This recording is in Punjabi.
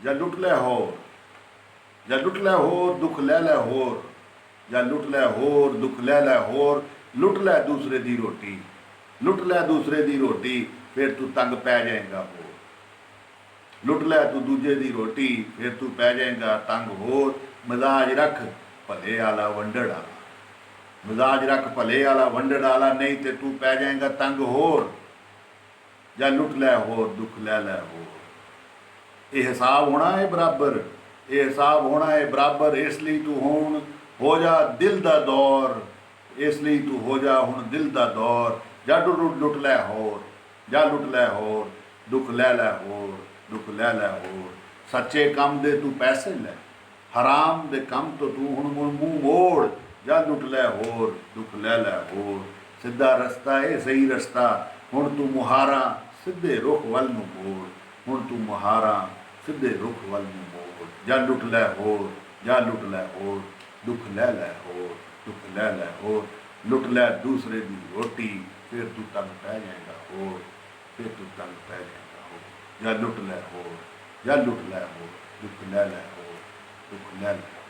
ਜਾਂ ਲੁੱਟ ਲੈ ਹੋਰ, ਜਾਂ ਲੁੱਟ ਲੈ ਹੋਰ ਦੁੱਖ ਲੈ ਲੈ ਹੋਰ, ਜਾਂ ਲੁੱਟ ਲੈ ਹੋਰ ਦੁੱਖ ਲੈ ਲੈ ਹੋਰ। ਲੁੱਟ ਲੈ ਦੂਸਰੇ ਦੀ ਰੋਟੀ, ਲੁੱਟ ਲੈ ਦੂਸਰੇ ਦੀ ਰੋਟੀ, ਫਿਰ ਤੂੰ ਤੰਗ ਪੈ ਜਾਏਗਾ ਹੋਰ। ਲੁੱਟ ਲੈ ਤੂੰ ਦੂਜੇ ਦੀ ਰੋਟੀ, ਫਿਰ ਤੂੰ ਪੈ ਜਾਏਗਾ ਤੰਗ ਹੋਰ। ਮਿਜ਼ਾਜ ਰੱਖ ਭਲੇ ਵਾਲਾ ਵੰਡੜ ਵਾਲਾ, ਮਿਜ਼ਾਜ ਰੱਖ ਭਲੇ ਵਾਲਾ ਵੰਡੜ ਵਾਲਾ, ਨਹੀਂ ਤੇ ਤੂੰ ਪੈ ਜਾਏਗਾ ਤੰਗ ਹੋਰ। ਜਾਂ ਲੁੱਟ ਲੈ ਹੋਰ ਦੁੱਖ ਲੈ ਲੈ ਹੋਰ। ਇਹ ਹਿਸਾਬ ਹੋਣਾ ਹੈ ਬਰਾਬਰ, ਇਹ ਹਿਸਾਬ ਹੋਣਾ ਹੈ ਬਰਾਬਰ। ਇਸ ਲਈ ਤੂੰ ਹੁਣ ਹੋ ਜਾ ਦਿਲ ਦਾ ਦੌਰ, ਇਸ ਲਈ ਤੂੰ ਹੋ ਜਾ ਹੁਣ ਦਿਲ ਦਾ ਦੌਰ। ਜਾਂ ਲੁੱਟ ਲੈ ਹੋਰ, ਜਾਂ ਲੁੱਟ ਲੈ ਹੋਰ ਦੁੱਖ ਲੈ ਲੈ ਹੋਰ, ਦੁੱਖ ਲੈ ਲੈ ਹੋਰ। ਸੱਚੇ ਕੰਮ ਦੇ ਤੂੰ ਪੈਸੇ ਲੈ, ਹਰਾਮ ਦੇ ਕੰਮ ਤੋਂ ਤੂੰ ਹੁਣ ਮੂੰਹ ਮੋੜ। ਜਾਂ ਲੁੱਟ ਲੈ ਹੋਰ ਦੁੱਖ ਲੈ ਲੈ ਹੋਰ। ਸਿੱਧਾ ਰਸਤਾ ਇਹ ਸਹੀ ਰਸਤਾ, ਹੁਣ ਤੂੰ ਮੁਹਾਰਾ ਸਿੱਧੇ ਰੁੱਖ ਵੱਲ ਨੂੰ ਮੋੜ, ਹੁਣ ਤੂੰ ਮੁਹਾਰਾ ਸਿੱਧੇ ਰੁੱਖ ਵੱਲ ਨੂੰ ਮੋੜ। ਜਾਂ ਲੁੱਟ ਲੈ ਹੋਰ, ਜਾਂ ਲੁੱਟ ਲੈ ਹੋਰ ਦੁੱਖ ਲੈ ਲੈ ਹੋਰ, ਦੁੱਖ ਲੈ ਲੈ ਹੋਰ। ਲੁੱਟ ਲੈ ਦੂਸਰੇ ਦੀ ਰੋਟੀ, ਫਿਰ ਤੂੰ ਤੰਗ ਪੈ ਜਾਏਗਾ ਹੋਰ, ਫਿਰ ਤੂੰ ਤੰਗ ਪੈ ਜਾਏਗਾ ਹੋਰ। ਜਾਂ ਲੁੱਟ ਲੈ ਹੋਰ, ਜਾਂ ਲੁੱਟ ਲੈ ਹੋਰ ਦੁੱਖ ਲੈ ਲੈ ਹੋਰ, ਦੁੱਖ ਲੈ ਲੈ।